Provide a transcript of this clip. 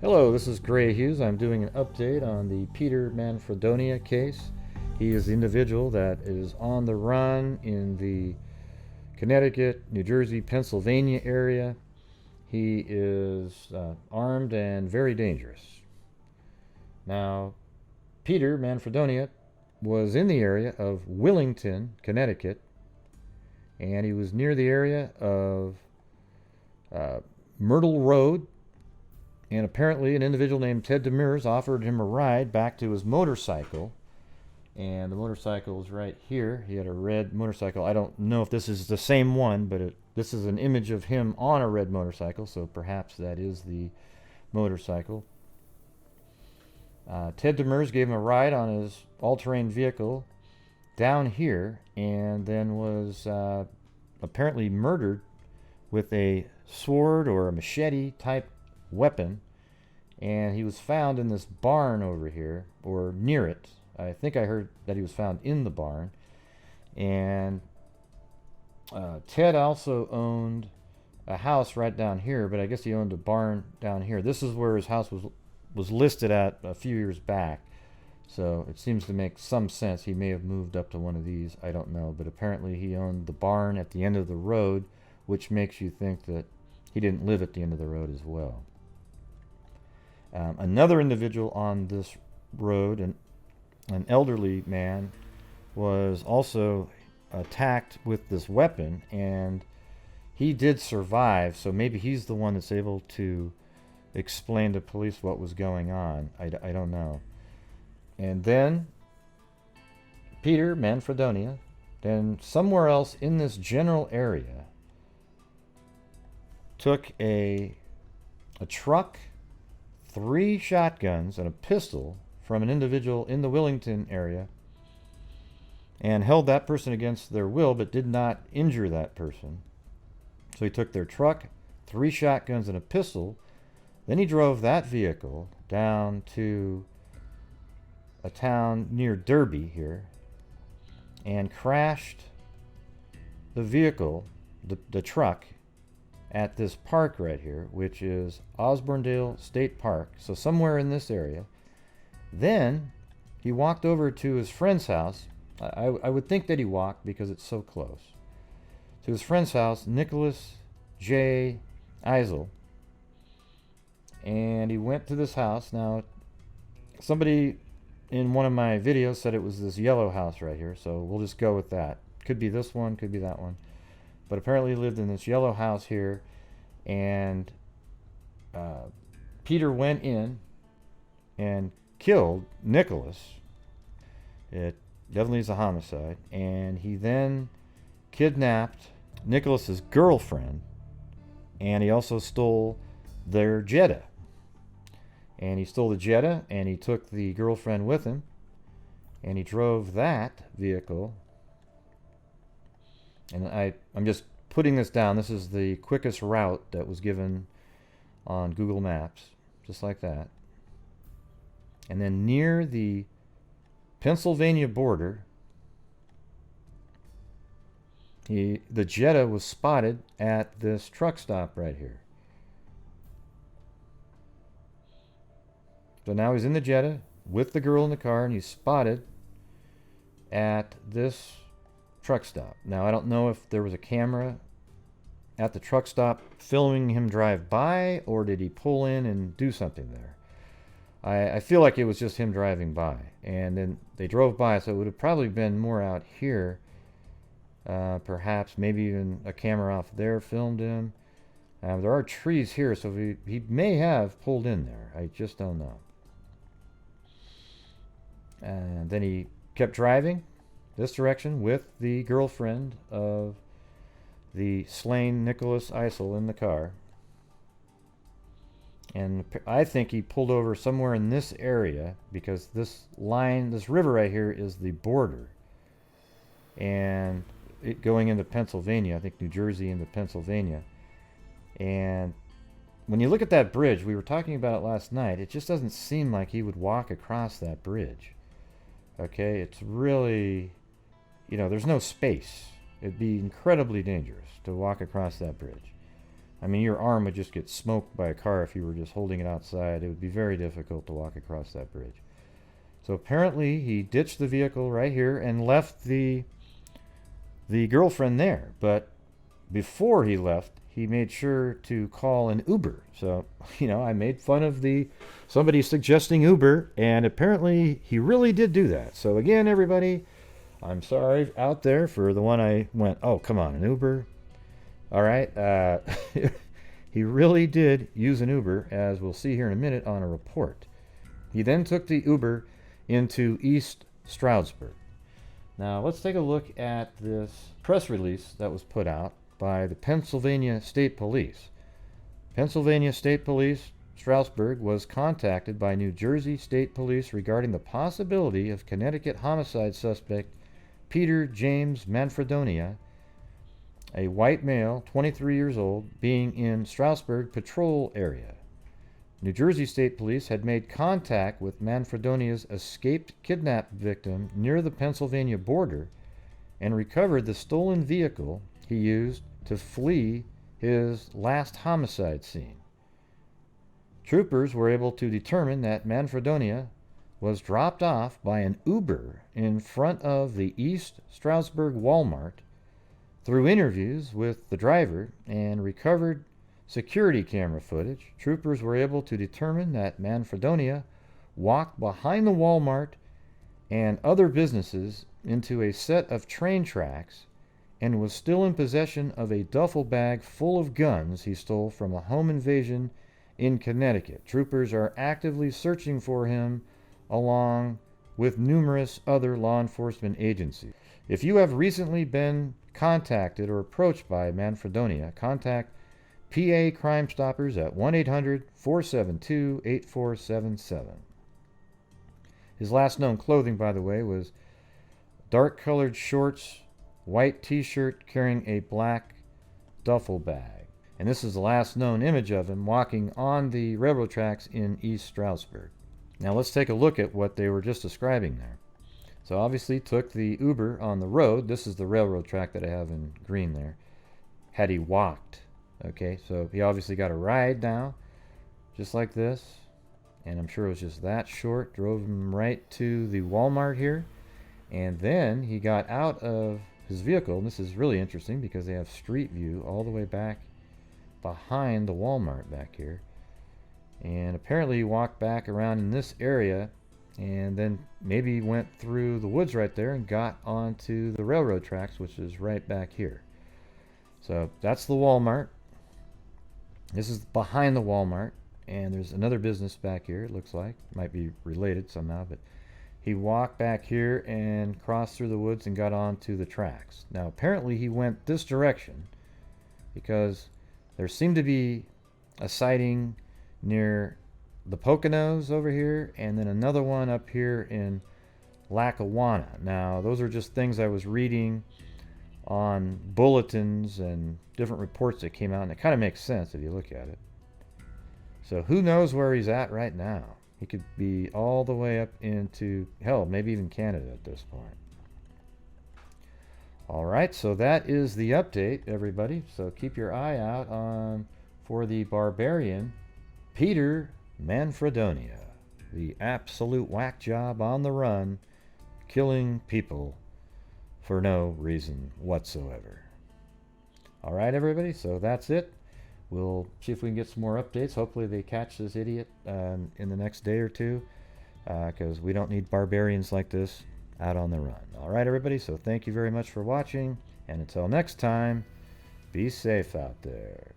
Hello, this is Gray Hughes. I'm doing an update on the Peter Manfredonia case. He is the individual that is on the run in the Connecticut, New Jersey, Pennsylvania area. He is armed and very dangerous. Now, Peter Manfredonia was in the area of Willington, Connecticut, and he was near the area of Myrtle Road. And apparently an individual named Ted Demers offered him a ride back to his motorcycle. And the motorcycle is right here. He had a red motorcycle. I don't know if this is the same one, but this is an image of him on a red motorcycle, so perhaps that is the motorcycle. Ted Demers gave him a ride on his all-terrain vehicle down here, and then was apparently murdered with a sword or a machete type weapon, and he was found in this barn over here, or near it. I think I heard that he was found in the barn. And Ted also owned a house right down here, but I guess he owned a barn down here. This is where his house was listed at a few years back, so it seems to make some sense. He may have moved up to one of these, I don't know, but apparently he owned the barn at the end of the road, which makes you think that he didn't live at the end of the road as well. Another individual on this road, an elderly man, was also attacked with this weapon, and he did survive, so maybe he's the one that's able to explain to police what was going on. I don't know. And then Peter Manfredonia, then somewhere else in this general area, took a truck, 3 shotguns, and a pistol from an individual in the Willington area, and held that person against their will, but did not injure that person. So he took their truck, 3 shotguns, and a pistol. Then he drove that vehicle down to a town near Derby here and crashed the vehicle, the truck, at this park right here, which is Osborndale State Park, so somewhere in this area. Then he walked over to his friend's house. I would think that he walked because it's so close. To his friend's house, Nicholas J. Eisel. And he went to this house. Now, somebody in one of my videos said it was this yellow house right here, so we'll just go with that. Could be this one, could be that one. But apparently he lived in this yellow house here, and Peter went in and killed Nicholas. It definitely is a homicide. And he then kidnapped Nicholas's girlfriend, and he also stole their Jetta. And he stole the Jetta, and he took the girlfriend with him, and he drove that vehicle. And I'm just putting this down. This is the quickest route that was given on Google Maps, just like that. And then near the Pennsylvania border, the Jetta was spotted at this truck stop right here. So now he's in the Jetta with the girl in the car, and he's spotted at this truck stop. Now, I don't know if there was a camera at the truck stop filming him drive by, or did he pull in and do something there. I feel like it was just him driving by, and then they drove by, so it would have probably been more out here. Perhaps maybe even a camera off there filmed him. There are trees here, so he may have pulled in there. I just don't know. And then he kept driving this direction with the girlfriend of the slain Nicholas Eisel in the car. And I think he pulled over somewhere in this area, because this river right here is the border. And it going into Pennsylvania, I think New Jersey into Pennsylvania. And when you look at that bridge, we were talking about it last night, it just doesn't seem like he would walk across that bridge. Okay, it's really, there's no space. It'd be incredibly dangerous to walk across that bridge. I mean, your arm would just get smoked by a car if you were just holding it outside. It would be very difficult to walk across that bridge. So apparently he ditched the vehicle right here and left the girlfriend there. But before he left, he made sure to call an Uber. So, you know, I made fun of somebody suggesting Uber, and apparently he really did do that. So again, everybody, I'm sorry out there for the one I went, oh, come on, an Uber. All right. He really did use an Uber, as we'll see here in a minute on a report. He then took the Uber into East Stroudsburg. Now, let's take a look at this press release that was put out by the Pennsylvania State Police. Pennsylvania State Police, Stroudsburg, was contacted by New Jersey State Police regarding the possibility of Connecticut homicide suspect Peter James Manfredonia, a white male, 23 years old, being in Stroudsburg patrol area. New Jersey State Police had made contact with Manfredonia's escaped kidnap victim near the Pennsylvania border and recovered the stolen vehicle he used to flee his last homicide scene. Troopers were able to determine that Manfredonia was dropped off by an Uber in front of the East Stroudsburg Walmart. Through interviews with the driver and recovered security camera footage, troopers were able to determine that Manfredonia walked behind the Walmart and other businesses into a set of train tracks and was still in possession of a duffel bag full of guns he stole from a home invasion in Connecticut. Troopers are actively searching for him along with numerous other law enforcement agencies. If you have recently been contacted or approached by Manfredonia, contact PA Crime Stoppers at 1-800-472-8477. His last known clothing, by the way, was dark colored shorts, white t-shirt carrying a black duffel bag. And this is the last known image of him walking on the railroad tracks in East Stroudsburg. Now let's take a look at what they were just describing there. So obviously took the Uber on the road. This is the railroad track that I have in green there. Had he walked, okay, so he obviously got a ride now, just like this. And I'm sure it was just that short. Drove him right to the Walmart here. And then he got out of his vehicle. And this is really interesting because they have street view all the way back behind the Walmart back here. And apparently he walked back around in this area and then maybe went through the woods right there and got onto the railroad tracks, which is right back here. So that's the Walmart. This is behind the Walmart, and there's another business back here, it looks like. Might be related somehow, but he walked back here and crossed through the woods and got onto the tracks. Now apparently he went this direction because there seemed to be a sighting near the Poconos over here, and then another one up here in Lackawanna. Now, those are just things I was reading on bulletins and different reports that came out, and it kind of makes sense if you look at it. So who knows where he's at right now? He could be all the way up into, hell, maybe even Canada at this point. All right, so that is the update, everybody. So keep your eye out for the barbarian Peter Manfredonia, the absolute whack job on the run, killing people for no reason whatsoever. All right, everybody, so that's it. We'll see if we can get some more updates. Hopefully they catch this idiot in the next day or two, because we don't need barbarians like this out on the run. All right, everybody, so thank you very much for watching, and until next time, be safe out there.